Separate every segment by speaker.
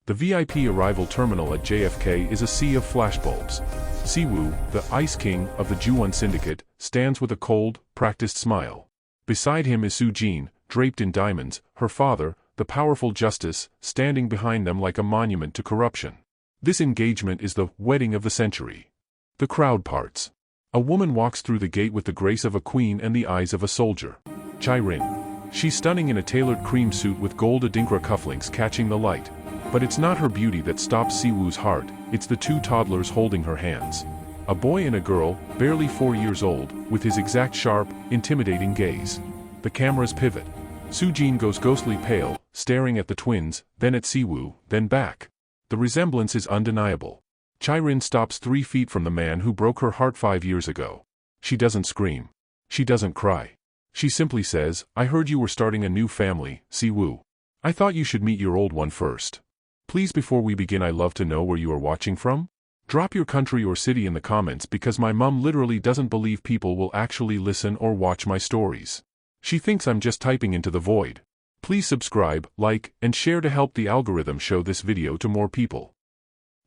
Speaker 1: The VIP arrival terminal at JFK is a sea of flashbulbs. Siwoo, the Ice King of the Ju-1 Syndicate, stands with a cold, practiced smile. Beside him is Soo-jin, draped in diamonds, her father, the powerful Justice, standing behind them like a monument to corruption. This engagement is the wedding of the century. The crowd parts. A woman walks through the gate with the grace of a queen and the eyes of a soldier. Chai-rin. She's stunning in a tailored cream suit with gold adinkra cufflinks catching the light. But it's not her beauty that stops Siwoo's heart, it's the two toddlers holding her hands. A boy and a girl, barely 4 years old, with his exact sharp, intimidating gaze. The cameras pivot. Soo-jin goes ghostly pale, staring at the twins, then at Siwoo, then back. The resemblance is undeniable. Chai-rin stops 3 feet from the man who broke her heart 5 years ago. She doesn't scream. She doesn't cry. She simply says, "I heard you were starting a new family, Siwoo. I thought you should meet your old one first. Please, before we begin, I'd love to know where you are watching from? Drop your country or city in the comments because my mum literally doesn't believe people will actually listen or watch my stories. She thinks I'm just typing into the void. Please subscribe, like, and share to help the algorithm show this video to more people."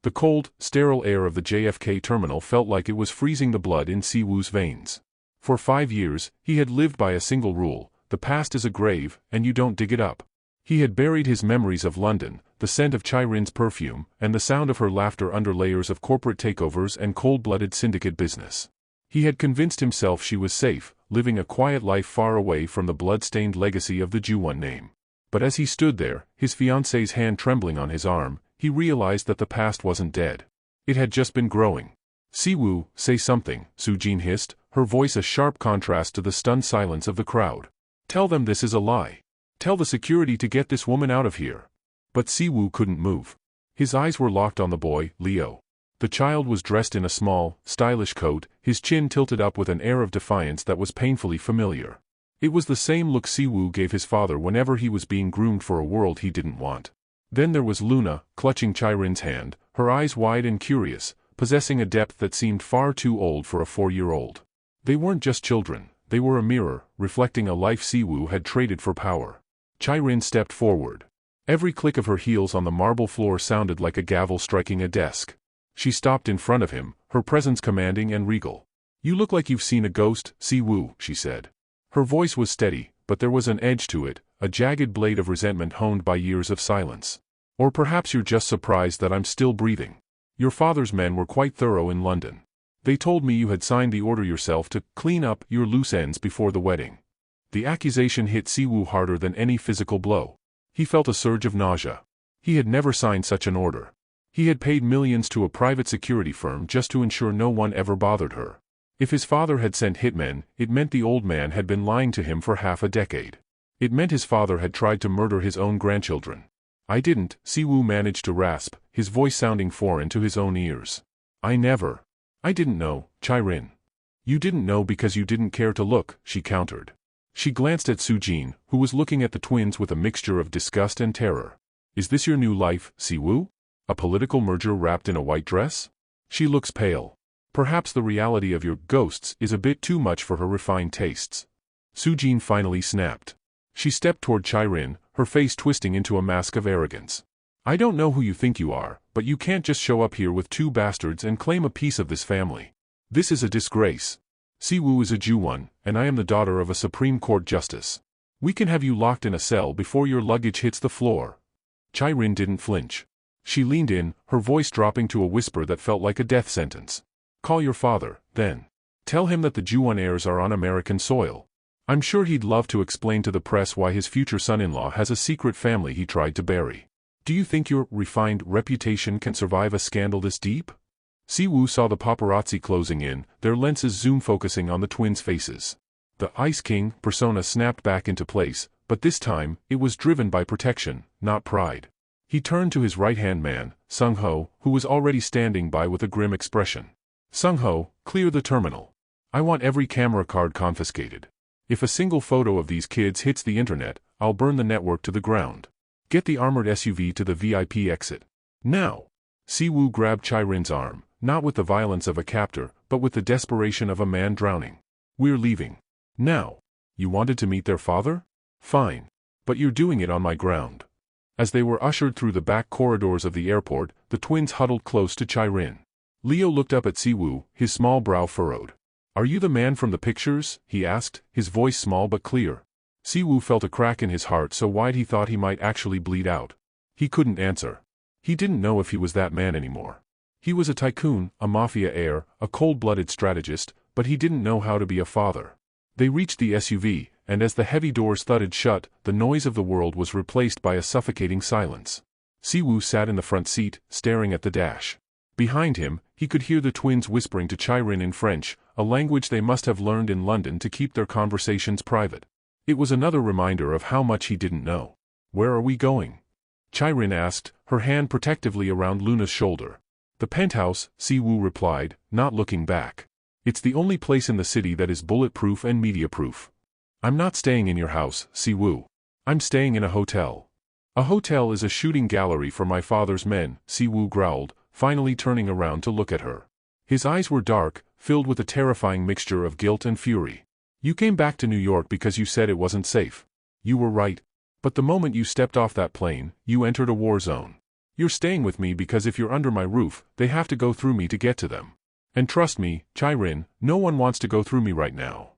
Speaker 1: The cold, sterile air of the JFK terminal felt like it was freezing the blood in Siwoo's veins. For 5 years, he had lived by a single rule: the past is a grave, and you don't dig it up. He had buried his memories of London, the scent of Chai-rin's perfume, and the sound of her laughter under layers of corporate takeovers and cold-blooded syndicate business. He had convinced himself she was safe, living a quiet life far away from the blood-stained legacy of the Ju-1 name. But as he stood there, his fiancée's hand trembling on his arm, he realized that the past wasn't dead. It had just been growing. "Siwoo, say something," Soo-jin hissed, her voice a sharp contrast to the stunned silence of the crowd. "Tell them this is a lie. Tell the security to get this woman out of here." But Siwoo couldn't move. His eyes were locked on the boy, Leo. The child was dressed in a small, stylish coat, his chin tilted up with an air of defiance that was painfully familiar. It was the same look Siwoo gave his father whenever he was being groomed for a world he didn't want. Then there was Luna, clutching Chai-rin's hand, her eyes wide and curious, possessing a depth that seemed far too old for a 4-year-old. They weren't just children, they were a mirror, reflecting a life Siwoo had traded for power. Chai-rin stepped forward. Every click of her heels on the marble floor sounded like a gavel striking a desk. She stopped in front of him, her presence commanding and regal. "You look like you've seen a ghost, Siwoo," she said. Her voice was steady, but there was an edge to it, a jagged blade of resentment honed by years of silence. "Or perhaps you're just surprised that I'm still breathing. Your father's men were quite thorough in London. They told me you had signed the order yourself to clean up your loose ends before the wedding." The accusation hit Siwoo harder than any physical blow. He felt a surge of nausea. He had never signed such an order. He had paid millions to a private security firm just to ensure no one ever bothered her. If his father had sent hitmen, it meant the old man had been lying to him for half a decade. It meant his father had tried to murder his own grandchildren. "I didn't," Siwoo managed to rasp, his voice sounding foreign to his own ears. I didn't know, Chai-rin." "You didn't know because you didn't care to look," she countered. She glanced at Soo-jin, who was looking at the twins with a mixture of disgust and terror. "Is this your new life, Siwoo? A political merger wrapped in a white dress? She looks pale. Perhaps the reality of your ghosts is a bit too much for her refined tastes." Soo-jin finally snapped. She stepped toward Chai-rin, her face twisting into a mask of arrogance. "I don't know who you think you are, but you can't just show up here with 2 bastards and claim a piece of this family. This is a disgrace. Siwoo is a Ju-1, and I am the daughter of a Supreme Court justice. We can have you locked in a cell before your luggage hits the floor." Chai-rin didn't flinch. She leaned in, her voice dropping to a whisper that felt like a death sentence. "Call your father, then. Tell him that the Ju-1 heirs are on American soil. I'm sure he'd love to explain to the press why his future son-in-law has a secret family he tried to bury. Do you think your refined reputation can survive a scandal this deep?" Siwoo saw the paparazzi closing in, their lenses zoom-focusing on the twins' faces. The Ice King persona snapped back into place, but this time, it was driven by protection, not pride. He turned to his right-hand man, Sung-ho, who was already standing by with a grim expression. "Sung-ho, clear the terminal. I want every camera card confiscated. If a single photo of these kids hits the internet, I'll burn the network to the ground. Get the armored SUV to the VIP exit. Now." Siwoo grabbed Chai-rin's arm, not with the violence of a captor, but with the desperation of a man drowning. "We're leaving. Now. You wanted to meet their father? Fine. But you're doing it on my ground. As they were ushered through the back corridors of the airport, the twins huddled close to Chirin. Leo looked up at Siwoo, his small brow furrowed. "Are you the man from the pictures?" he asked, his voice small but clear. Siwoo felt a crack in his heart so wide he thought he might actually bleed out. He couldn't answer. He didn't know if he was that man anymore. He was a tycoon, a mafia heir, a cold-blooded strategist, but he didn't know how to be a father. They reached the SUV, and as the heavy doors thudded shut, the noise of the world was replaced by a suffocating silence. Siwoo sat in the front seat, staring at the dash. Behind him, he could hear the twins whispering to Chirin in French, a language they must have learned in London to keep their conversations private. It was another reminder of how much he didn't know. "Where are we going?" Chirin asked, her hand protectively around Luna's shoulder. "The penthouse," Siwoo replied, not looking back. "It's the only place in the city that is bulletproof and media-proof." "I'm not staying in your house, Siwoo. I'm staying in a hotel." "A hotel is a shooting gallery for my father's men," Siwoo growled, finally turning around to look at her. His eyes were dark, filled with a terrifying mixture of guilt and fury. "You came back to New York because you said it wasn't safe. You were right. But the moment you stepped off that plane, you entered a war zone. You're staying with me because if you're under my roof, they have to go through me to get to them. And trust me, Chirin, no one wants to go through me right now."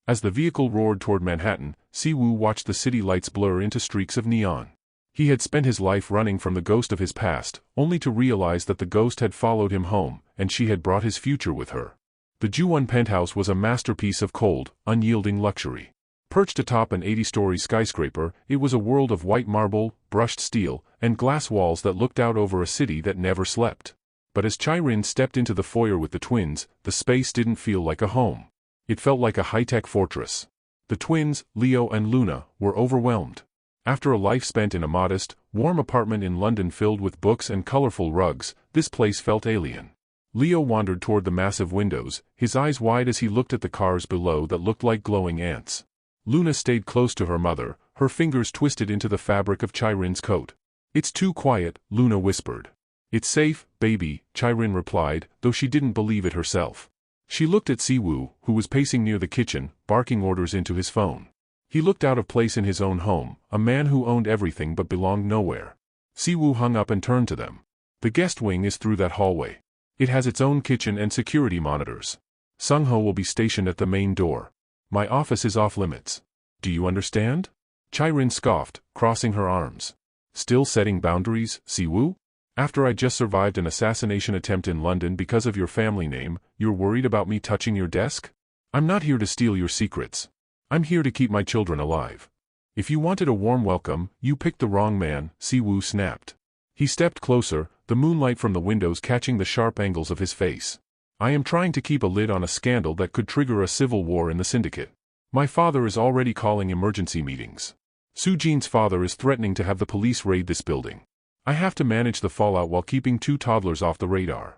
Speaker 1: As the vehicle roared toward Manhattan, Siwoo watched the city lights blur into streaks of neon. He had spent his life running from the ghost of his past, only to realize that the ghost had followed him home, and she had brought his future with her. The Ju-1 penthouse was a masterpiece of cold, unyielding luxury. Perched atop an 80-story skyscraper, it was a world of white marble, brushed steel, and glass walls that looked out over a city that never slept. But as Chirin stepped into the foyer with the twins, the space didn't feel like a home. It felt like a high-tech fortress. The twins, Leo and Luna, were overwhelmed. After a life spent in a modest, warm apartment in London filled with books and colorful rugs, this place felt alien. Leo wandered toward the massive windows, his eyes wide as he looked at the cars below that looked like glowing ants. Luna stayed close to her mother, her fingers twisted into the fabric of Chirin's coat. "It's too quiet," Luna whispered. "It's safe, baby," Chirin replied, though she didn't believe it herself. She looked at Siwoo, who was pacing near the kitchen, barking orders into his phone. He looked out of place in his own home, a man who owned everything but belonged nowhere. Siwoo hung up and turned to them. "The guest wing is through that hallway. It has its own kitchen and security monitors. Sung-ho will be stationed at the main door. My office is off limits. Do you understand?" Chirin scoffed, crossing her arms. "Still setting boundaries, Siwoo? After I just survived an assassination attempt in London because of your family name, you're worried about me touching your desk? I'm not here to steal your secrets. I'm here to keep my children alive. If you wanted a warm welcome, you picked the wrong man," Siwoo snapped. He stepped closer, the moonlight from the windows catching the sharp angles of his face. "I am trying to keep a lid on a scandal that could trigger a civil war in the syndicate. My father is already calling emergency meetings. Soo-jin's father is threatening to have the police raid this building. I have to manage the fallout while keeping 2 toddlers off the radar."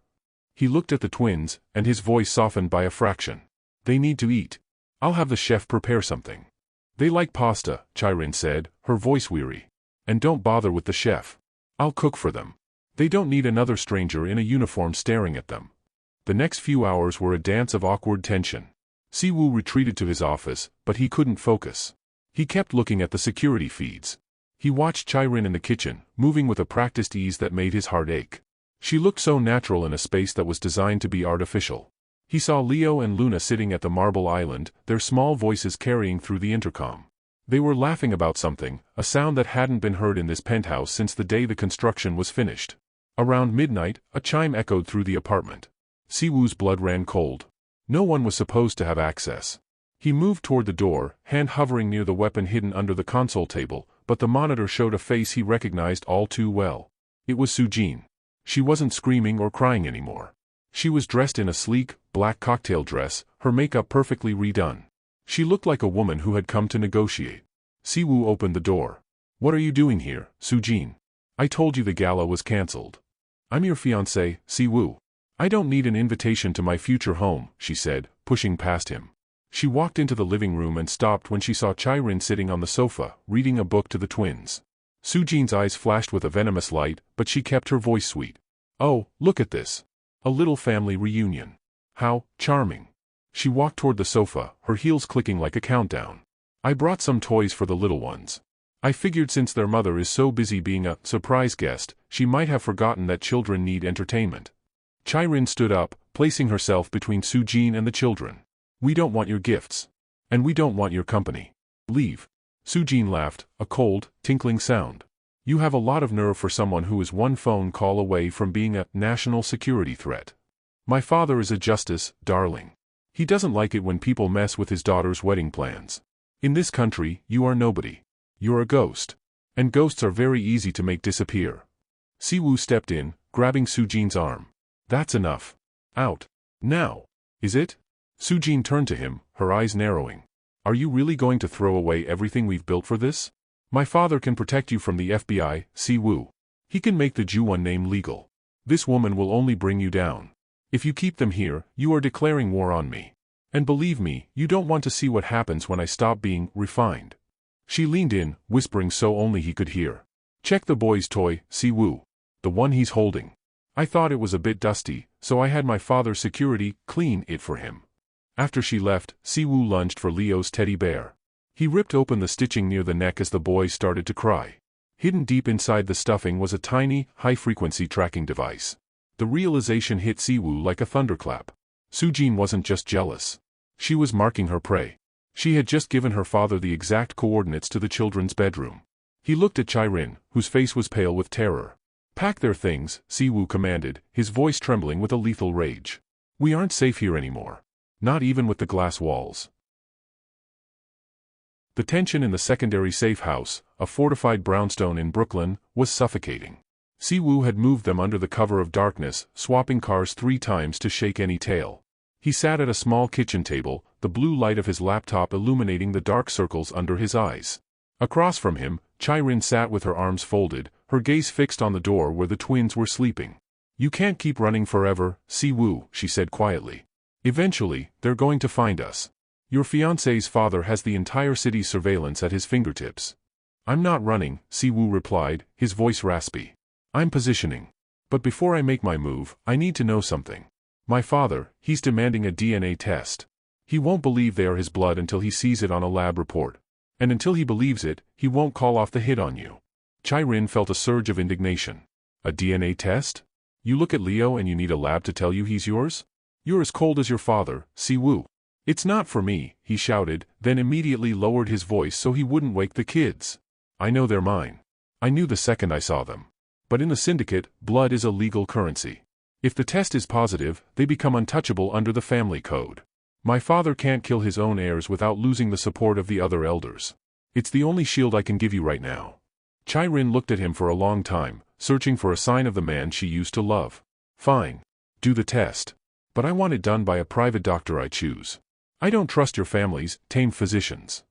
Speaker 1: He looked at the twins, and his voice softened by a fraction. "They need to eat. I'll have the chef prepare something." "They like pasta," Chirin said, her voice weary. "And don't bother with the chef. I'll cook for them. They don't need another stranger in a uniform staring at them." The next few hours were a dance of awkward tension. Siwoo retreated to his office, but he couldn't focus. He kept looking at the security feeds. He watched Chirin in the kitchen, moving with a practiced ease that made his heart ache. She looked so natural in a space that was designed to be artificial. He saw Leo and Luna sitting at the marble island, their small voices carrying through the intercom. They were laughing about something, a sound that hadn't been heard in this penthouse since the day the construction was finished. Around midnight, a chime echoed through the apartment. Siwoo's blood ran cold. No one was supposed to have access. He moved toward the door, hand hovering near the weapon hidden under the console table, but the monitor showed a face he recognized all too well. It was Soo-jin. She wasn't screaming or crying anymore. She was dressed in a sleek, black cocktail dress, her makeup perfectly redone. She looked like a woman who had come to negotiate. Siwoo opened the door. "What are you doing here, Soo-jin? I told you the gala was cancelled." "I'm your fiancée, Siwoo. I don't need an invitation to my future home," she said, pushing past him. She walked into the living room and stopped when she saw Chirin sitting on the sofa, reading a book to the twins. Soo-jin's eyes flashed with a venomous light, but she kept her voice sweet. "Oh, look at this. A little family reunion. How charming." She walked toward the sofa, her heels clicking like a countdown. "I brought some toys for the little ones. I figured since their mother is so busy being a surprise guest, she might have forgotten that children need entertainment. Chirin stood up, placing herself between Sujin and the children. We don't want your gifts. And we don't want your company. Leave. Sujin laughed, a cold, tinkling sound. You have a lot of nerve for someone who is one phone call away from being a national security threat. My father is a justice, darling. He doesn't like it when people mess with his daughter's wedding plans. In this country, you are nobody. You're a ghost. And ghosts are very easy to make disappear. Siwoo stepped in, grabbing Sujin's arm. That's enough. Out. Now. Is it? Sujin turned to him, her eyes narrowing. Are you really going to throw away everything we've built for this? My father can protect you from the FBI, Siwoo. He can make the Ju1 name legal. This woman will only bring you down. If you keep them here, you are declaring war on me. And believe me, you don't want to see what happens when I stop being refined. She leaned in, whispering so only he could hear. Check the boy's toy, Siwoo. The one he's holding. I thought it was a bit dusty, so I had my father's security clean it for him. After she left, Siwoo lunged for Leo's teddy bear. He ripped open the stitching near the neck as the boy started to cry. Hidden deep inside the stuffing was a tiny, high-frequency tracking device. The realization hit Siwoo like a thunderclap. Sujin wasn't just jealous. She was marking her prey. She had just given her father the exact coordinates to the children's bedroom. He looked at Chirin, whose face was pale with terror. Pack their things, Siwoo commanded, his voice trembling with a lethal rage. We aren't safe here anymore. Not even with the glass walls. The tension in the secondary safe house, a fortified brownstone in Brooklyn, was suffocating. Siwoo had moved them under the cover of darkness, swapping cars 3 times to shake any tail. He sat at a small kitchen table, the blue light of his laptop illuminating the dark circles under his eyes. Across from him, Chirin sat with her arms folded, her gaze fixed on the door where the twins were sleeping. You can't keep running forever, Siwoo, she said quietly. Eventually, they're going to find us. Your fiancé's father has the entire city's surveillance at his fingertips. I'm not running, Siwoo replied, his voice raspy. I'm positioning. But before I make my move, I need to know something. My father, he's demanding a DNA test. He won't believe they are his blood until he sees it on a lab report. And until he believes it, he won't call off the hit on you. Chirin felt a surge of indignation. A DNA test? You look at Leo and you need a lab to tell you he's yours? You're as cold as your father, Siwoo. It's not for me, he shouted, then immediately lowered his voice so he wouldn't wake the kids. I know they're mine. I knew the second I saw them. But in the syndicate, blood is a legal currency. If the test is positive, they become untouchable under the family code. My father can't kill his own heirs without losing the support of the other elders. It's the only shield I can give you right now. Chirin looked at him for a long time, searching for a sign of the man she used to love. Fine. Do the test. But I want it done by a private doctor I choose. I don't trust your family's tamed physicians.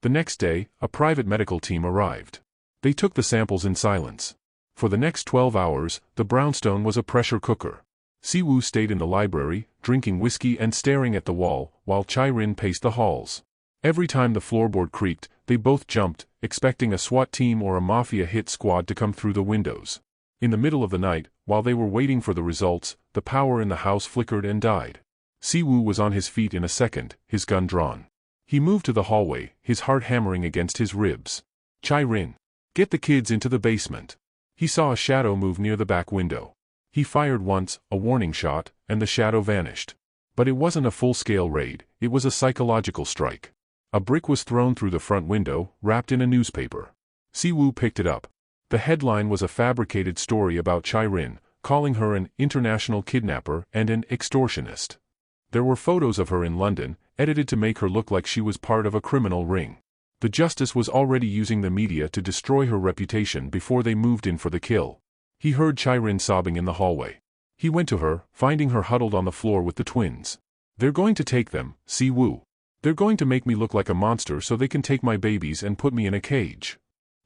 Speaker 1: The next day, a private medical team arrived. They took the samples in silence. For the next 12 hours, the brownstone was a pressure cooker. Siwoo stayed in the library, drinking whiskey and staring at the wall, while Chirin paced the halls. Every time the floorboard creaked, they both jumped, expecting a SWAT team or a Mafia hit squad to come through the windows. In the middle of the night, while they were waiting for the results, the power in the house flickered and died. Siwoo was on his feet in a second, his gun drawn. He moved to the hallway, his heart hammering against his ribs. Chirin, get the kids into the basement. He saw a shadow move near the back window. He fired once, a warning shot, and the shadow vanished. But it wasn't a full-scale raid, it was a psychological strike. A brick was thrown through the front window, wrapped in a newspaper. Siwoo picked it up. The headline was a fabricated story about Chirin, calling her an international kidnapper and an extortionist. There were photos of her in London, edited to make her look like she was part of a criminal ring. The justice was already using the media to destroy her reputation before they moved in for the kill. He heard Chirin sobbing in the hallway. He went to her, finding her huddled on the floor with the twins. They're going to take them, Siwoo. They're going to make me look like a monster so they can take my babies and put me in a cage.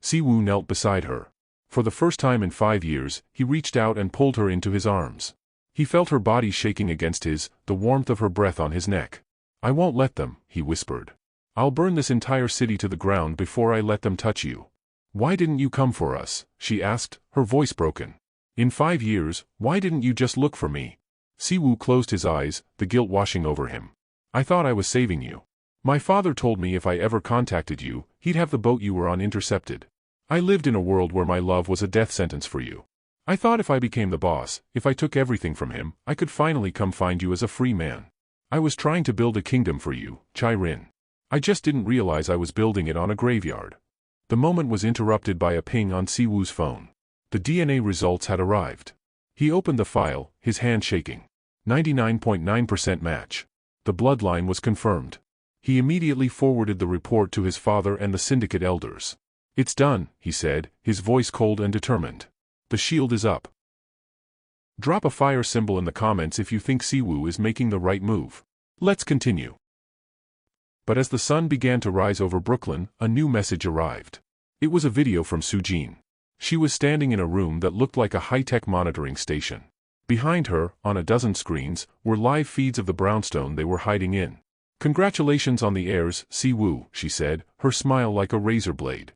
Speaker 1: Siwoo knelt beside her. For the first time in 5 years, he reached out and pulled her into his arms. He felt her body shaking against his, the warmth of her breath on his neck. I won't let them, he whispered. I'll burn this entire city to the ground before I let them touch you. Why didn't you come for us? She asked, her voice broken. In 5 years, why didn't you just look for me? Siwoo closed his eyes, the guilt washing over him. I thought I was saving you. My father told me if I ever contacted you, he'd have the boat you were on intercepted. I lived in a world where my love was a death sentence for you. I thought if I became the boss, if I took everything from him, I could finally come find you as a free man. I was trying to build a kingdom for you, Chai-Rin. I just didn't realize I was building it on a graveyard. The moment was interrupted by a ping on Siwoo's phone. The DNA results had arrived. He opened the file, his hand shaking. 99.9% match. The bloodline was confirmed. He immediately forwarded the report to his father and the syndicate elders. It's done, he said, his voice cold and determined. The shield is up. Drop a fire symbol in the comments if you think Siwoo is making the right move. Let's continue. But as the sun began to rise over Brooklyn, a new message arrived. It was a video from Soo-Jin. She was standing in a room that looked like a high-tech monitoring station. Behind her, on a dozen screens, were live feeds of the brownstone they were hiding in. Congratulations on the heirs, Siwoo, she said, her smile like a razor blade.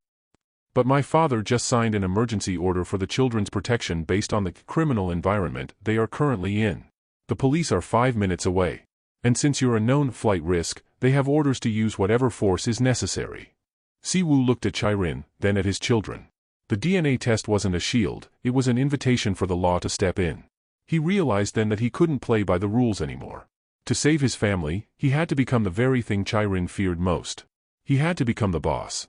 Speaker 1: But my father just signed an emergency order for the children's protection based on the criminal environment they are currently in. The police are 5 minutes away. And since you're a known flight risk, they have orders to use whatever force is necessary. Siwoo looked at Chai-Rin, then at his children. The DNA test wasn't a shield, it was an invitation for the law to step in. He realized then that he couldn't play by the rules anymore. To save his family, he had to become the very thing Chai-Rin feared most. He had to become the boss.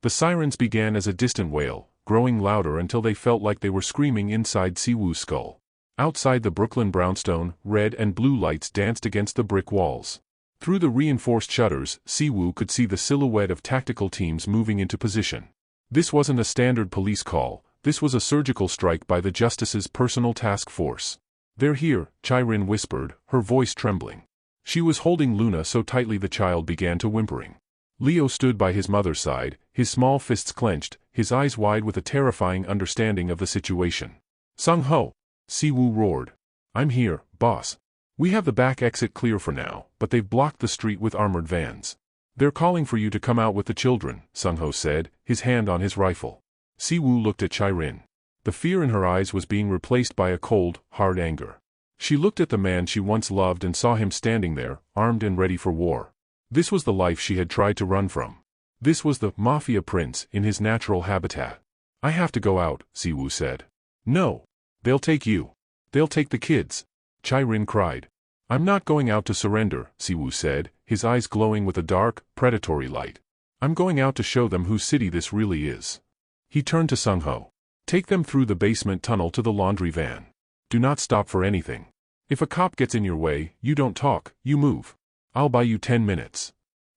Speaker 1: The sirens began as a distant wail, growing louder until they felt like they were screaming inside Siwoo's skull. Outside the Brooklyn brownstone, red and blue lights danced against the brick walls. Through the reinforced shutters, Siwoo could see the silhouette of tactical teams moving into position. This wasn't a standard police call, this was a surgical strike by the Justice's personal task force. They're here, Chai-Rin whispered, her voice trembling. She was holding Luna so tightly the child began to whimpering. Leo stood by his mother's side, his small fists clenched, his eyes wide with a terrifying understanding of the situation. Sung-ho! Siwoo roared. I'm here, boss. We have the back exit clear for now, but they've blocked the street with armored vans. They're calling for you to come out with the children, Sung-ho said, his hand on his rifle. Siwoo looked at Chai-Rin. The fear in her eyes was being replaced by a cold, hard anger. She looked at the man she once loved and saw him standing there, armed and ready for war. This was the life she had tried to run from. This was the Mafia prince in his natural habitat. I have to go out, Siwoo said. No. They'll take you. They'll take the kids. Chai-Rin cried. I'm not going out to surrender, Siwoo said, his eyes glowing with a dark, predatory light. I'm going out to show them whose city this really is. He turned to Sung-ho. Take them through the basement tunnel to the laundry van. Do not stop for anything. If a cop gets in your way, you don't talk, you move. I'll buy you 10 minutes.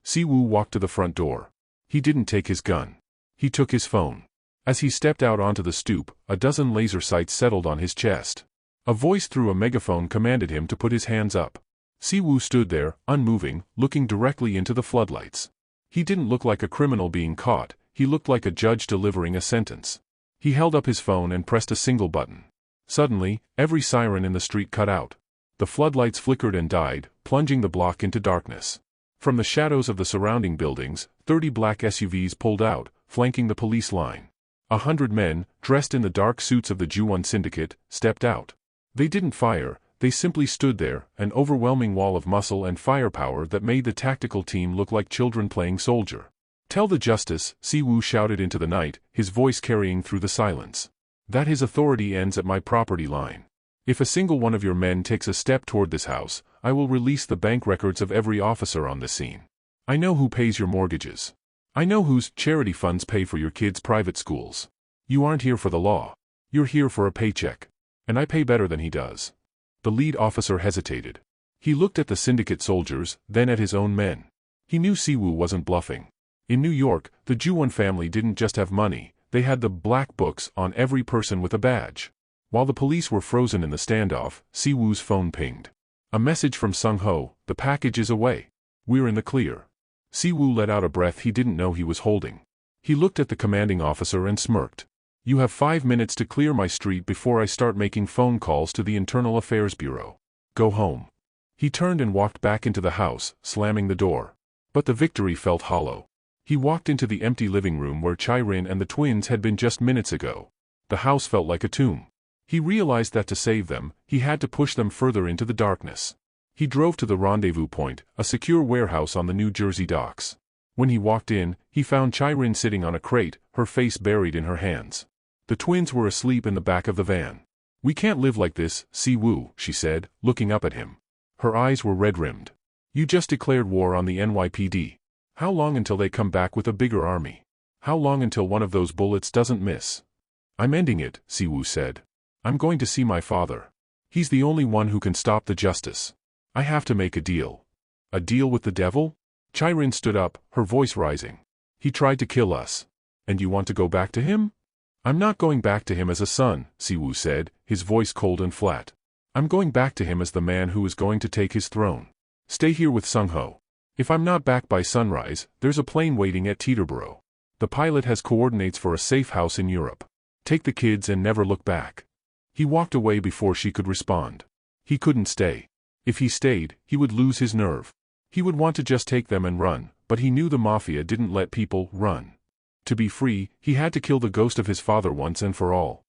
Speaker 1: Siwoo walked to the front door. He didn't take his gun. He took his phone. As he stepped out onto the stoop, a dozen laser sights settled on his chest. A voice through a megaphone commanded him to put his hands up. Siwoo stood there, unmoving, looking directly into the floodlights. He didn't look like a criminal being caught, he looked like a judge delivering a sentence. He held up his phone and pressed a single button. Suddenly, every siren in the street cut out. The floodlights flickered and died, plunging the block into darkness. From the shadows of the surrounding buildings, 30 black SUVs pulled out, flanking the police line. 100 men, dressed in the dark suits of the Ju-1 syndicate, stepped out. They didn't fire, they simply stood there, an overwhelming wall of muscle and firepower that made the tactical team look like children playing soldier. Tell the Justice, Siwoo shouted into the night, his voice carrying through the silence, that his authority ends at my property line. If a single one of your men takes a step toward this house, I will release the bank records of every officer on the scene. I know who pays your mortgages. I know whose charity funds pay for your kids' private schools. You aren't here for the law. You're here for a paycheck. And I pay better than he does. The lead officer hesitated. He looked at the syndicate soldiers, then at his own men. He knew Siwoo wasn't bluffing. In New York, the Ju-1 family didn't just have money, they had the black books on every person with a badge. While the police were frozen in the standoff, Siwoo's phone pinged. A message from Sung-ho, the package is away. We're in the clear. Siwoo let out a breath he didn't know he was holding. He looked at the commanding officer and smirked. You have 5 minutes to clear my street before I start making phone calls to the Internal Affairs Bureau. Go home. He turned and walked back into the house, slamming the door. But the victory felt hollow. He walked into the empty living room where Chai-Rin and the twins had been just minutes ago. The house felt like a tomb. He realized that to save them, he had to push them further into the darkness. He drove to the rendezvous point, a secure warehouse on the New Jersey docks. When he walked in, he found Chai-Rin sitting on a crate, her face buried in her hands. The twins were asleep in the back of the van. "We can't live like this, Si-woo," she said, looking up at him. Her eyes were red-rimmed. "You just declared war on the NYPD. How long until they come back with a bigger army? How long until one of those bullets doesn't miss?" "I'm ending it," Si-woo said. "I'm going to see my father. He's the only one who can stop the justice. I have to make a deal." "A deal with the devil?" Chai-rin stood up, her voice rising. "He tried to kill us. And you want to go back to him?" "I'm not going back to him as a son," Si-woo said, his voice cold and flat. "I'm going back to him as the man who is going to take his throne. Stay here with Sung-ho. If I'm not back by sunrise, there's a plane waiting at Teterboro. The pilot has coordinates for a safe house in Europe. Take the kids and never look back." He walked away before she could respond. He couldn't stay. If he stayed, he would lose his nerve. He would want to just take them and run, but he knew the Mafia didn't let people run. To be free, he had to kill the ghost of his father once and for all.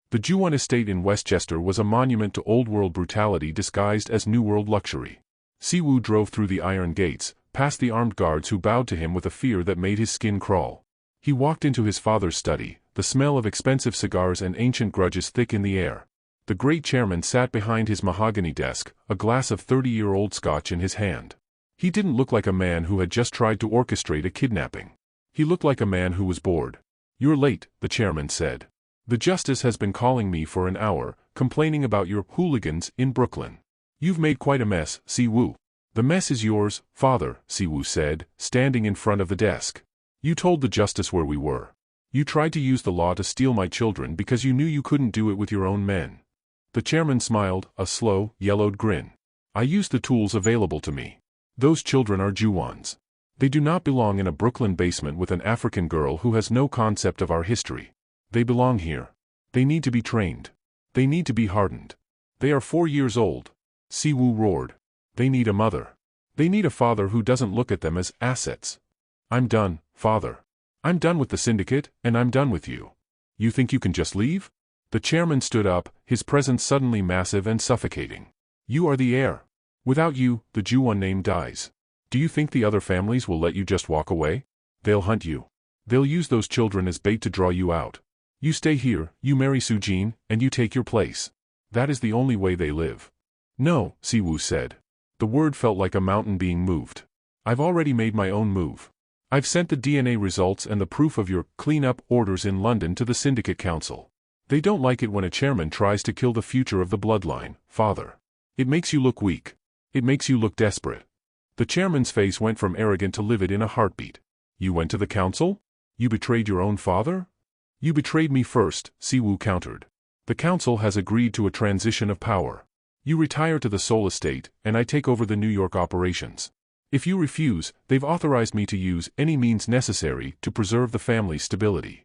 Speaker 1: The Ju-won estate in Westchester was a monument to old-world brutality disguised as new-world luxury. Si-woo drove through the iron gates, past the armed guards who bowed to him with a fear that made his skin crawl. He walked into his father's study, the smell of expensive cigars and ancient grudges thick in the air. The great chairman sat behind his mahogany desk, a glass of 30-year-old scotch in his hand. He didn't look like a man who had just tried to orchestrate a kidnapping. He looked like a man who was bored. "You're late," the chairman said. "The justice has been calling me for an hour, complaining about your hooligans in Brooklyn. You've made quite a mess, Si-woo." "The mess is yours, father," Si-woo said, standing in front of the desk. "You told the justice where we were. You tried to use the law to steal my children because you knew you couldn't do it with your own men." The chairman smiled, a slow, yellowed grin. "I used the tools available to me. Those children are Ju-wons. They do not belong in a Brooklyn basement with an African girl who has no concept of our history. They belong here. They need to be trained. They need to be hardened. They are 4 years old." Si-woo roared. "They need a mother. They need a father who doesn't look at them as assets." "I'm done, father. I'm done with the syndicate, and I'm done with you. You think you can just leave?" The chairman stood up, his presence suddenly massive and suffocating. "You are the heir. Without you, the Ju-won name dies. Do you think the other families will let you just walk away? They'll hunt you. They'll use those children as bait to draw you out. You stay here, you marry Soo-jin, and you take your place. That is the only way they live." "No," Si-woo said. The word felt like a mountain being moved. "I've already made my own move. I've sent the DNA results and the proof of your clean-up orders in London to the Syndicate Council. They don't like it when a chairman tries to kill the future of the bloodline, father. It makes you look weak. It makes you look desperate." The chairman's face went from arrogant to livid in a heartbeat. "You went to the council? You betrayed your own father?" "You betrayed me first," Si-woo countered. "The council has agreed to a transition of power. You retire to the Seoul estate, and I take over the New York operations. If you refuse, they've authorized me to use any means necessary to preserve the family's stability."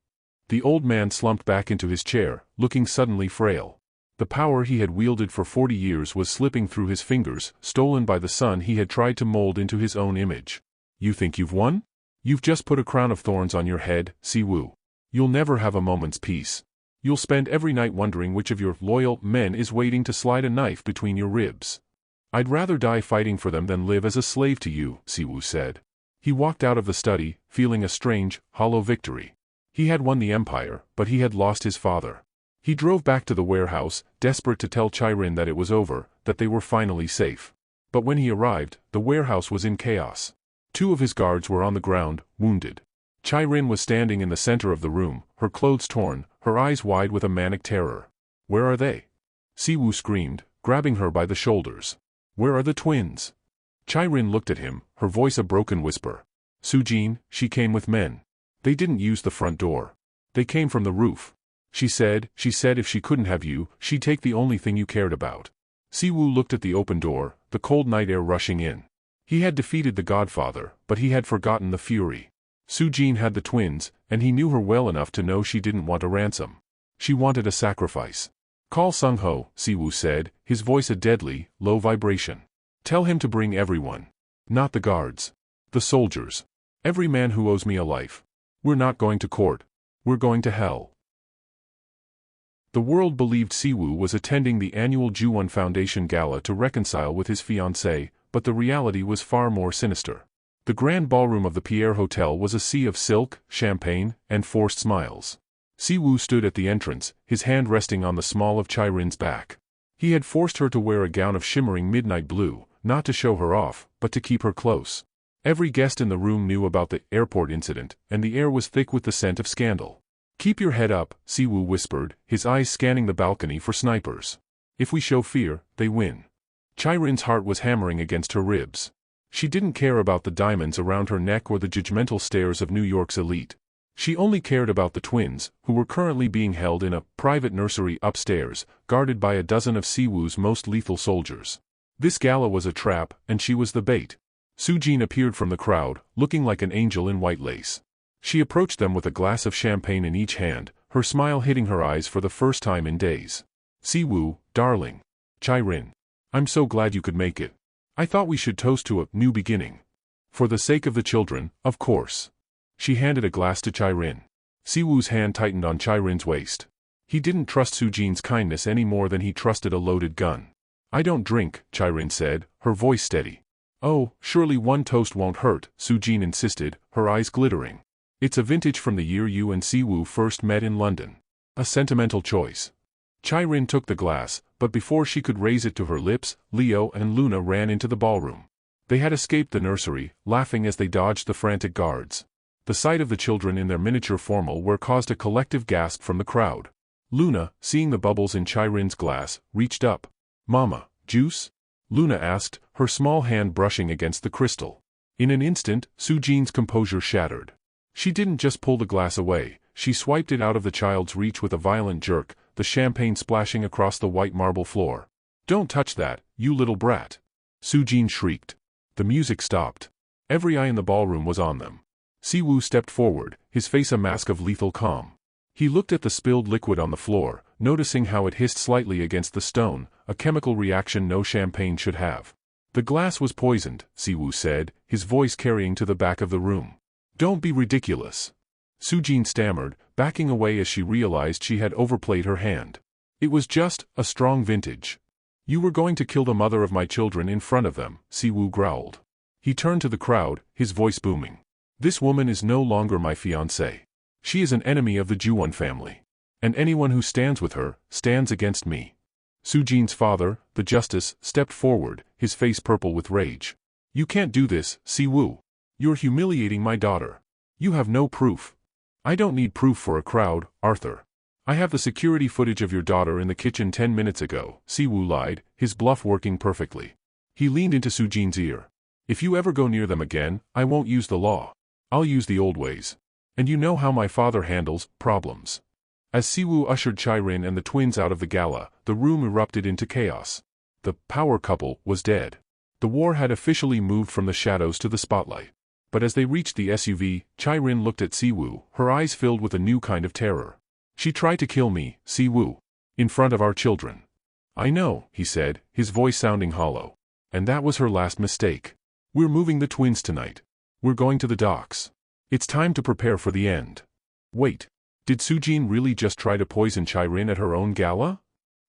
Speaker 1: The old man slumped back into his chair, looking suddenly frail. The power he had wielded for 40 years was slipping through his fingers, stolen by the son he had tried to mold into his own image. "You think you've won? You've just put a crown of thorns on your head, Si-woo. You'll never have a moment's peace. You'll spend every night wondering which of your loyal men is waiting to slide a knife between your ribs." "I'd rather die fighting for them than live as a slave to you," Si-woo said. He walked out of the study, feeling a strange, hollow victory. He had won the empire, but he had lost his father. He drove back to the warehouse, desperate to tell Chai-rin that it was over, that they were finally safe. But when he arrived, the warehouse was in chaos. 2 of his guards were on the ground, wounded. Chai-rin was standing in the center of the room, her clothes torn, her eyes wide with a manic terror. "Where are they?" Si-woo screamed, grabbing her by the shoulders. "Where are the twins?" Chai-rin looked at him, her voice a broken whisper. "Soo-jin, she came with men. They didn't use the front door. They came from the roof. She said if she couldn't have you, she'd take the only thing you cared about." Si-woo looked at the open door, the cold night air rushing in. He had defeated the Godfather, but he had forgotten the fury. Soo-jin had the twins, and he knew her well enough to know she didn't want a ransom. She wanted a sacrifice. "Call Sung-ho," Si-woo said, his voice a deadly, low vibration. "Tell him to bring everyone. Not the guards. The soldiers. Every man who owes me a life. We're not going to court. We're going to hell." The world believed Si-woo was attending the annual Ju-won Foundation Gala to reconcile with his fiancée, but the reality was far more sinister. The grand ballroom of the Pierre Hotel was a sea of silk, champagne, and forced smiles. Siwoo stood at the entrance, his hand resting on the small of Chai-Rin's back. He had forced her to wear a gown of shimmering midnight blue, not to show her off, but to keep her close. Every guest in the room knew about the airport incident, and the air was thick with the scent of scandal. "Keep your head up," Siwoo whispered, his eyes scanning the balcony for snipers. "If we show fear, they win." Chai-Rin's heart was hammering against her ribs. She didn't care about the diamonds around her neck or the judgmental stares of New York's elite. She only cared about the twins, who were currently being held in a private nursery upstairs, guarded by a dozen of Siwoo's most lethal soldiers. This gala was a trap, and she was the bait. Soo-jin appeared from the crowd, looking like an angel in white lace. She approached them with a glass of champagne in each hand, her smile hitting her eyes for the first time in days. "Siwoo, darling. Chai-Rin. I'm so glad you could make it. I thought we should toast to a new beginning. For the sake of the children, of course." She handed a glass to Chai-Rin. Siwoo's hand tightened on Chai-Rin's waist. He didn't trust Soo-jin's kindness any more than he trusted a loaded gun. "I don't drink," Chai-Rin said, her voice steady. "Oh, surely one toast won't hurt," Soo-jin insisted, her eyes glittering. "It's a vintage from the year you and Siwoo first met in London. A sentimental choice." Chai-Rin took the glass, but before she could raise it to her lips, Leo and Luna ran into the ballroom. They had escaped the nursery, laughing as they dodged the frantic guards. The sight of the children in their miniature formal wear caused a collective gasp from the crowd. Luna, seeing the bubbles in Chai-Rin's glass, reached up. "Mama, juice?" Luna asked, her small hand brushing against the crystal. In an instant, Soo-jin's composure shattered. She didn't just pull the glass away, she swiped it out of the child's reach with a violent jerk, the champagne splashing across the white marble floor. "Don't touch that, you little brat!" Soo-jin shrieked. The music stopped. Every eye in the ballroom was on them. Siwoo stepped forward, his face a mask of lethal calm. He looked at the spilled liquid on the floor, noticing how it hissed slightly against the stone, a chemical reaction no champagne should have. "The glass was poisoned," Siwoo said, his voice carrying to the back of the room. "Don't be ridiculous." Soo-jin stammered, backing away as she realized she had overplayed her hand. "It was just a strong vintage." "You were going to kill the mother of my children in front of them," Siwoo growled. He turned to the crowd, his voice booming. "This woman is no longer my fiancée. She is an enemy of the Juwon family. And anyone who stands with her, stands against me." Soo-jin's father, the justice, stepped forward, his face purple with rage. "You can't do this, Siwoo. You're humiliating my daughter. You have no proof." "I don't need proof for a crowd, Arthur. I have the security footage of your daughter in the kitchen 10 minutes ago," Siwoo lied, his bluff working perfectly. He leaned into Soo-jin's ear. "If you ever go near them again, I won't use the law. I'll use the old ways. And you know how my father handles problems." As Siwoo ushered Chai-Rin and the twins out of the gala, the room erupted into chaos. The power couple was dead. The war had officially moved from the shadows to the spotlight. But as they reached the SUV, Chai-Rin looked at Siwoo, her eyes filled with a new kind of terror. "She tried to kill me, Siwoo. In front of our children." "I know," he said, his voice sounding hollow. "And that was her last mistake. We're moving the twins tonight. We're going to the docks. It's time to prepare for the end." "Wait. Did Soo-jin really just try to poison Chai-Rin at her own gala?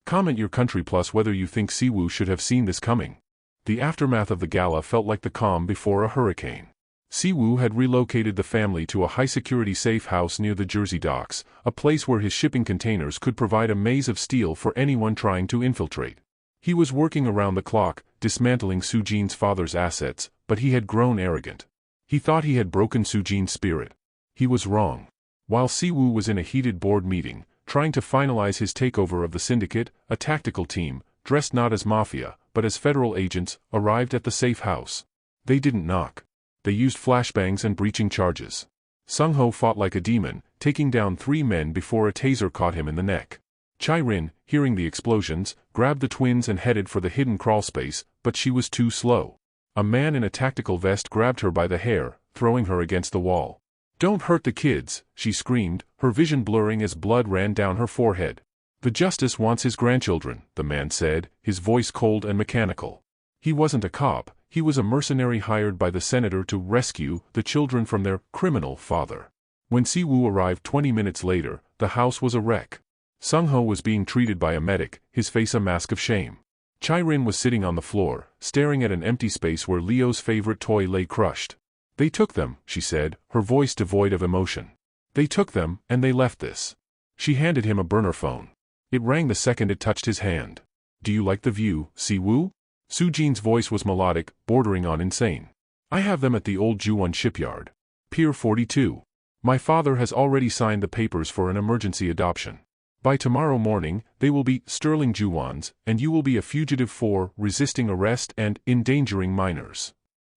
Speaker 1: Comment your country plus whether you think Siwoo should have seen this coming." The aftermath of the gala felt like the calm before a hurricane. Siwoo had relocated the family to a high-security safe house near the Jersey docks, a place where his shipping containers could provide a maze of steel for anyone trying to infiltrate. He was working around the clock, dismantling Soo-jin's father's assets, but he had grown arrogant. He thought he had broken Soo-jin's spirit. He was wrong. While Siwoo was in a heated board meeting, trying to finalize his takeover of the syndicate, a tactical team, dressed not as Mafia, but as federal agents, arrived at the safe house. They didn't knock. They used flashbangs and breaching charges. Sung-ho fought like a demon, taking down 3 men before a taser caught him in the neck. Chai-Rin, hearing the explosions, grabbed the twins and headed for the hidden crawlspace, but she was too slow. A man in a tactical vest grabbed her by the hair, throwing her against the wall. "Don't hurt the kids," she screamed, her vision blurring as blood ran down her forehead. "The justice wants his grandchildren," the man said, his voice cold and mechanical. He wasn't a cop, he was a mercenary hired by the senator to rescue the children from their criminal father. When Siwoo arrived 20 minutes later, the house was a wreck. Sung-ho was being treated by a medic, his face a mask of shame. Chai-Rin was sitting on the floor, staring at an empty space where Leo's favorite toy lay crushed. They took them, she said, her voice devoid of emotion. They took them, and they left this. She handed him a burner phone. It rang the second it touched his hand. Do you like the view, Si-woo? Soo-jin's voice was melodic, bordering on insane. I have them at the old Ju-won shipyard. Pier 42. My father has already signed the papers for an emergency adoption. By tomorrow morning, they will be sterling Ju-wons, and you will be a fugitive for resisting arrest and endangering minors.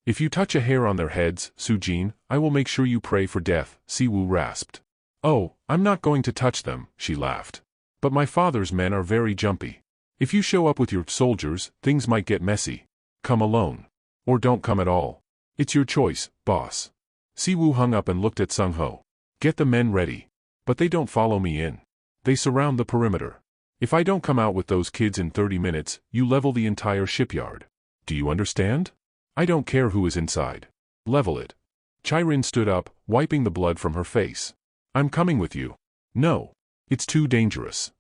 Speaker 1: If you touch a hair on their heads, Soo-jin, I will make sure you pray for death, Si-woo rasped. Oh, I'm not going to touch them, she laughed. But my father's men are very jumpy. If you show up with your soldiers, things might get messy. Come alone. Or don't come at all. It's your choice, boss. Si-woo hung up and looked at Sung-ho. Get the men ready. But they don't follow me in. They surround the perimeter. If I don't come out with those kids in 30 minutes, you level the entire shipyard. Do you understand? I don't care who is inside. Level it. Chirin stood up, wiping the blood from her face. I'm coming with you. No. It's too dangerous.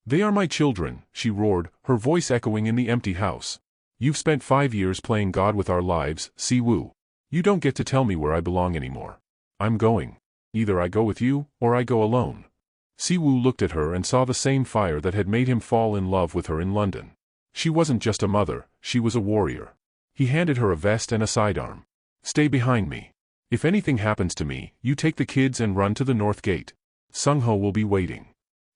Speaker 1: They are my children, she roared, her voice echoing in the empty house. You've spent 5 years playing God with our lives, Si-woo. You don't get to tell me where I belong anymore. I'm going. Either I go with you, or I go alone. Si-woo looked at her and saw the same fire that had made him fall in love with her in London. She wasn't just a mother, she was a warrior. He handed her a vest and a sidearm. Stay behind me. If anything happens to me, you take the kids and run to the north gate. Sung-ho will be waiting.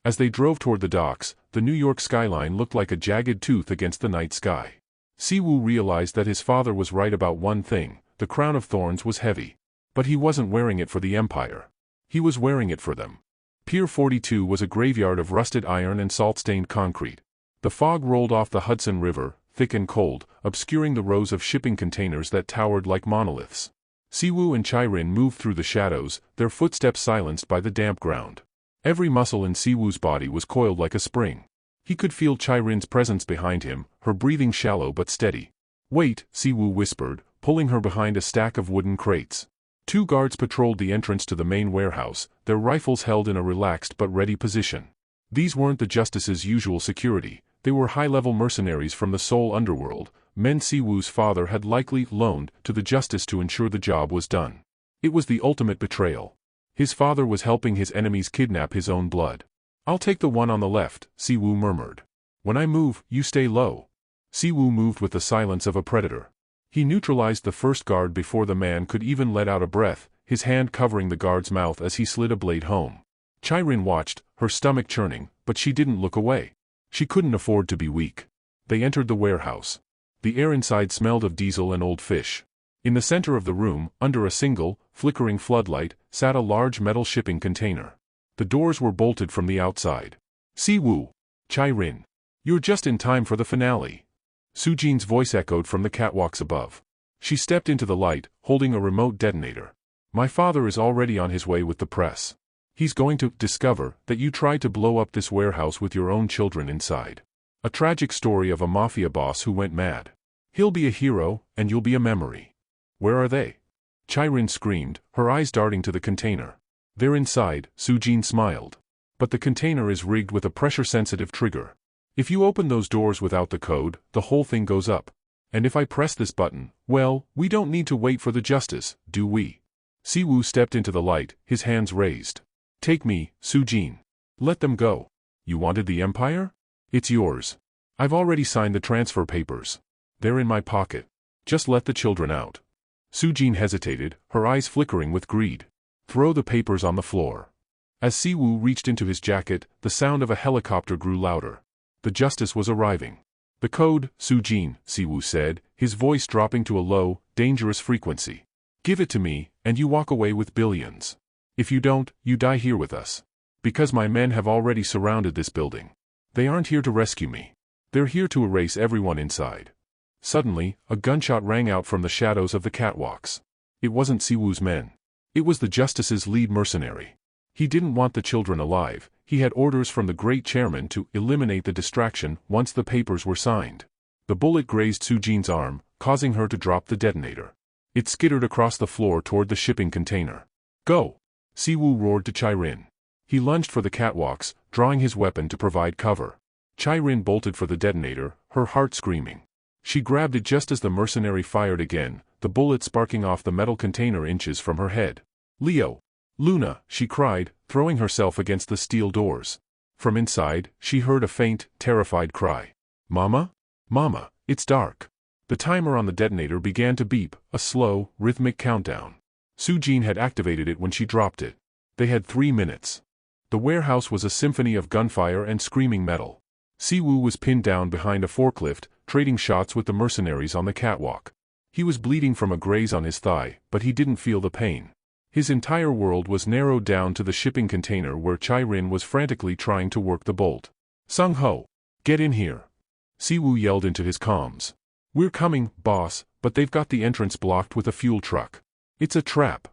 Speaker 1: As they drove toward the docks, the New York skyline looked like a jagged tooth against the night sky. Si-woo realized that his father was right about one thing, the crown of thorns was heavy. But he wasn't wearing it for the Empire. He was wearing it for them. Pier 42 was a graveyard of rusted iron and salt-stained concrete. The fog rolled off the Hudson River, thick and cold, obscuring the rows of shipping containers that towered like monoliths. Si-woo and Chirin moved through the shadows, their footsteps silenced by the damp ground. Every muscle in Si-woo's body was coiled like a spring. He could feel Chirin's presence behind him, her breathing shallow but steady. Wait, Si-woo whispered, pulling her behind a stack of wooden crates. 2 guards patrolled the entrance to the main warehouse, their rifles held in a relaxed but ready position. These weren't the Justice's usual security, they were high-level mercenaries from the Seoul underworld, men Si-woo's father had likely loaned to the Justice to ensure the job was done. It was the ultimate betrayal. His father was helping his enemies kidnap his own blood. I'll take the one on the left, Si-woo murmured. When I move, you stay low. Si-woo moved with the silence of a predator. He neutralized the first guard before the man could even let out a breath, his hand covering the guard's mouth as he slid a blade home. Chirin watched, her stomach churning, but she didn't look away. She couldn't afford to be weak. They entered the warehouse. The air inside smelled of diesel and old fish. In the center of the room, under a single, flickering floodlight, sat a large metal shipping container. The doors were bolted from the outside. Si-woo. Chirin. You're just in time for the finale. Soo-jin's voice echoed from the catwalks above. She stepped into the light, holding a remote detonator. My father is already on his way with the press. He's going to discover that you tried to blow up this warehouse with your own children inside. A tragic story of a mafia boss who went mad. He'll be a hero, and you'll be a memory. Where are they? Chirin screamed, her eyes darting to the container. They're inside, Soo-jin smiled. But the container is rigged with a pressure-sensitive trigger. If you open those doors without the code, the whole thing goes up. And if I press this button, well, we don't need to wait for the Justice, do we? Si-woo stepped into the light, his hands raised. Take me, Soo-jin. Let them go. You wanted the Empire? It's yours. I've already signed the transfer papers. They're in my pocket. Just let the children out. Soo-jin hesitated, her eyes flickering with greed. Throw the papers on the floor. As Si-woo reached into his jacket, the sound of a helicopter grew louder. The Justice was arriving. The code, Soo-jin, Si-woo said, his voice dropping to a low, dangerous frequency. Give it to me, and you walk away with billions. If you don't, you die here with us. Because my men have already surrounded this building. They aren't here to rescue me. They're here to erase everyone inside. Suddenly, a gunshot rang out from the shadows of the catwalks. It wasn't Si-woo's men. It was the Justice's lead mercenary. He didn't want the children alive. He had orders from the great chairman to eliminate the distraction once the papers were signed. The bullet grazed Soo-jin's arm, causing her to drop the detonator. It skittered across the floor toward the shipping container. Go! Si-woo roared to Chirin. He lunged for the catwalks, drawing his weapon to provide cover. Chirin bolted for the detonator, her heart screaming. She grabbed it just as the mercenary fired again, the bullet sparking off the metal container inches from her head. "Leo! Luna!" she cried, throwing herself against the steel doors. From inside, she heard a faint, terrified cry. "Mama? Mama, it's dark." The timer on the detonator began to beep, a slow, rhythmic countdown. Soo-jin had activated it when she dropped it. They had 3 minutes. The warehouse was a symphony of gunfire and screaming metal. Siwoo was pinned down behind a forklift, trading shots with the mercenaries on the catwalk. He was bleeding from a graze on his thigh, but he didn't feel the pain. His entire world was narrowed down to the shipping container where Chai-rin was frantically trying to work the bolt. "Sung-ho! Get in here!" Siwoo yelled into his comms. "We're coming, boss, but they've got the entrance blocked with a fuel truck. It's a trap."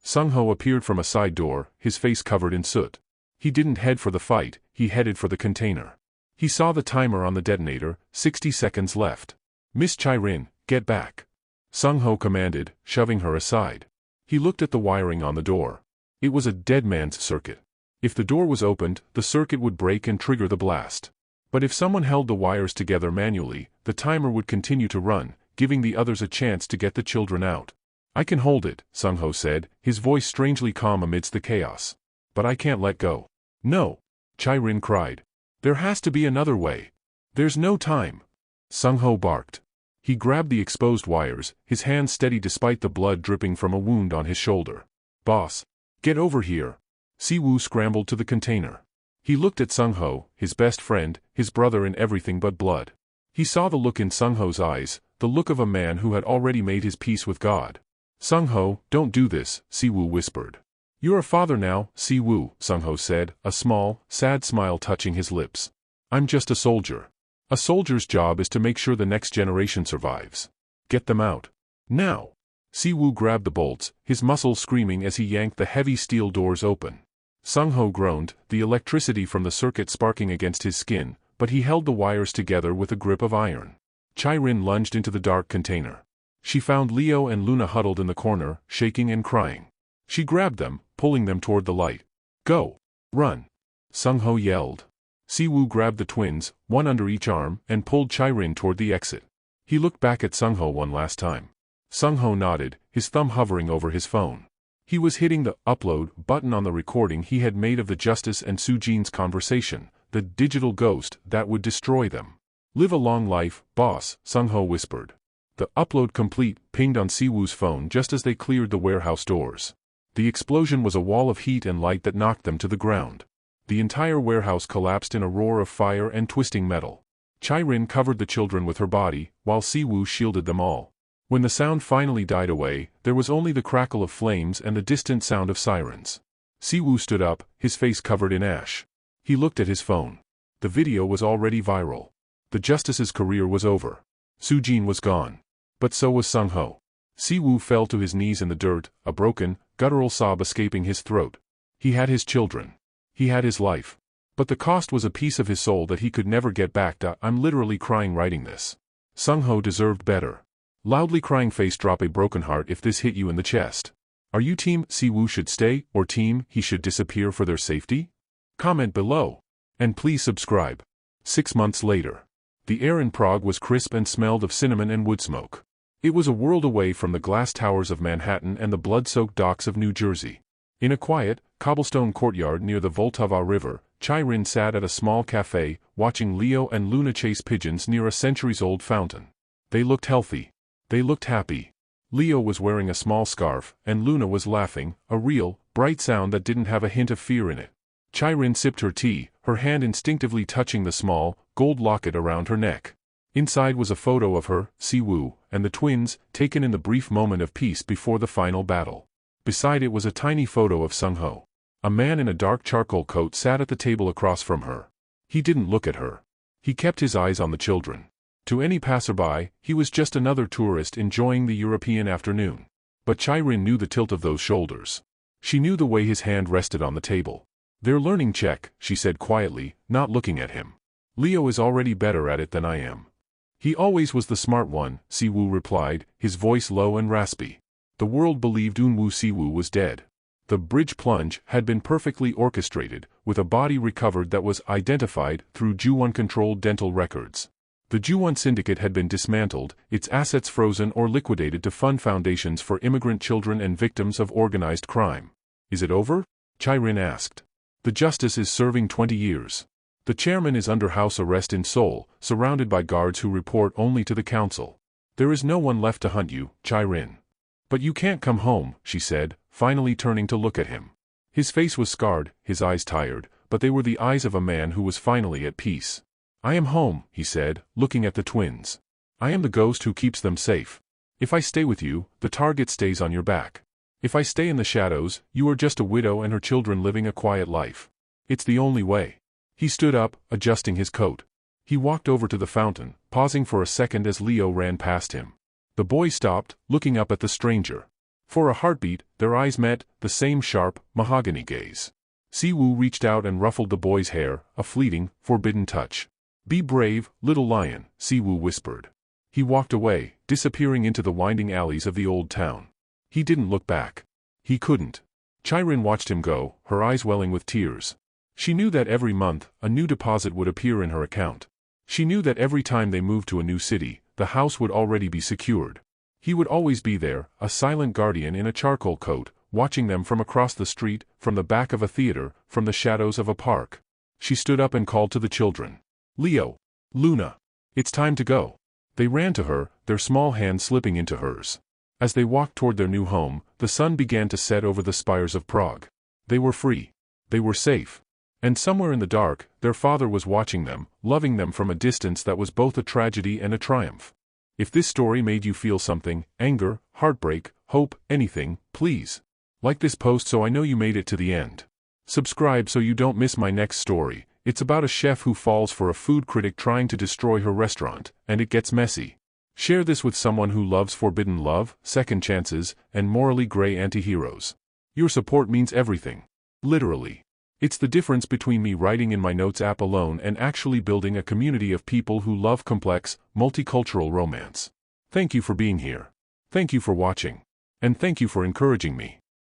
Speaker 1: Sung-ho appeared from a side door, his face covered in soot. He didn't head for the fight, he headed for the container. He saw the timer on the detonator, 60 seconds left. "Miss Chai-rin, get back," Sung-ho commanded, shoving her aside. He looked at the wiring on the door. It was a dead man's circuit. If the door was opened, the circuit would break and trigger the blast. But if someone held the wires together manually, the timer would continue to run, giving the others a chance to get the children out. "I can hold it," Sung-ho said, his voice strangely calm amidst the chaos. "But I can't let go." "No!" Chai-rin cried. "There has to be another way. There's no time." Sung-ho barked. He grabbed the exposed wires, his hands steady despite the blood dripping from a wound on his shoulder. "Boss! Get over here!" Siwoo scrambled to the container. He looked at Sung-ho, his best friend, his brother in everything but blood. He saw the look in Sung-ho's eyes, the look of a man who had already made his peace with God. "Sung-ho, don't do this," Siwoo whispered. "You're a father now, Siwoo," Sung-ho said, a small, sad smile touching his lips. "I'm just a soldier. A soldier's job is to make sure the next generation survives. Get them out. Now!" Siwoo grabbed the bolts, his muscles screaming as he yanked the heavy steel doors open. Sung-ho groaned, the electricity from the circuit sparking against his skin, but he held the wires together with a grip of iron. Chai-rin lunged into the dark container. She found Leo and Luna huddled in the corner, shaking and crying. She grabbed them, pulling them toward the light. "Go! Run!" Sung-ho yelled. Siwoo grabbed the twins, one under each arm, and pulled Chai-rin toward the exit. He looked back at Sung-ho one last time. Sung-ho nodded, his thumb hovering over his phone. He was hitting the upload button on the recording he had made of the Justice and Soo-jin's conversation, the digital ghost that would destroy them. "Live a long life, boss," Sung-ho whispered. The upload complete pinged on Siwoo's phone just as they cleared the warehouse doors. The explosion was a wall of heat and light that knocked them to the ground. The entire warehouse collapsed in a roar of fire and twisting metal. Chai-rin covered the children with her body, while Siwoo shielded them all. When the sound finally died away, there was only the crackle of flames and the distant sound of sirens. Siwoo stood up, his face covered in ash. He looked at his phone. The video was already viral. The Justice's career was over. Soo-jin was gone. But so was Sung-ho. Siwoo fell to his knees in the dirt, a broken, guttural sob escaping his throat. He had his children. He had his life. But the cost was a piece of his soul that he could never get back. "I'm literally crying writing this. Sung-ho deserved better." Loudly crying face drop a broken heart if this hit you in the chest. Are you team Siwoo should stay, or team he should disappear for their safety? Comment below. And please subscribe. 6 months later. The air in Prague was crisp and smelled of cinnamon and wood smoke. It was a world away from the glass towers of Manhattan and the blood-soaked docks of New Jersey. In a quiet, cobblestone courtyard near the Vltava River, Chai-rin sat at a small cafe, watching Leo and Luna chase pigeons near a centuries-old fountain. They looked healthy. They looked happy. Leo was wearing a small scarf, and Luna was laughing, a real, bright sound that didn't have a hint of fear in it. Chai-rin sipped her tea, her hand instinctively touching the small, gold locket around her neck. Inside was a photo of her, Siwoo, and the twins, taken in the brief moment of peace before the final battle. Beside it was a tiny photo of Sung-ho. A man in a dark charcoal coat sat at the table across from her. He didn't look at her. He kept his eyes on the children. To any passerby, he was just another tourist enjoying the European afternoon. But Chai-rin knew the tilt of those shoulders. She knew the way his hand rested on the table. "They're learning Czech," she said quietly, not looking at him. "Leo is already better at it than I am." "He always was the smart one," Siwoo replied, his voice low and raspy. The world believed Unwoo Siwoo was dead. The bridge plunge had been perfectly orchestrated, with a body recovered that was identified through Ju-1-controlled dental records. The Ju-1 syndicate had been dismantled, its assets frozen or liquidated to fund foundations for immigrant children and victims of organized crime. Is it over? Chai-Rin asked. The justice is serving 20 years. The chairman is under house arrest in Seoul, surrounded by guards who report only to the council. There is no one left to hunt you, Chai-Rin. But you can't come home, she said, finally turning to look at him. His face was scarred, his eyes tired, but they were the eyes of a man who was finally at peace. I am home, he said, looking at the twins. I am the ghost who keeps them safe. If I stay with you, the target stays on your back. If I stay in the shadows, you are just a widow and her children living a quiet life. It's the only way. He stood up, adjusting his coat. He walked over to the fountain, pausing for a second as Leo ran past him. The boy stopped, looking up at the stranger. For a heartbeat, their eyes met, the same sharp, mahogany gaze. Siwoo reached out and ruffled the boy's hair, a fleeting, forbidden touch. Be brave, little lion, Siwoo whispered. He walked away, disappearing into the winding alleys of the old town. He didn't look back. He couldn't. Chai-Rin watched him go, her eyes welling with tears. She knew that every month, a new deposit would appear in her account. She knew that every time they moved to a new city, the house would already be secured. He would always be there, a silent guardian in a charcoal coat, watching them from across the street, from the back of a theater, from the shadows of a park. She stood up and called to the children. Leo. Luna. It's time to go. They ran to her, their small hands slipping into hers. As they walked toward their new home, the sun began to set over the spires of Prague. They were free. They were safe. And somewhere in the dark, their father was watching them, loving them from a distance that was both a tragedy and a triumph. If this story made you feel something, anger, heartbreak, hope, anything, please like this post so I know you made it to the end. Subscribe so you don't miss my next story. It's about a chef who falls for a food critic trying to destroy her restaurant, and it gets messy. Share this with someone who loves forbidden love, second chances, and morally gray anti-heroes. Your support means everything. Literally. It's the difference between me writing in my notes app alone and actually building a community of people who love complex, multicultural romance. Thank you for being here. Thank you for watching. And thank you for encouraging me.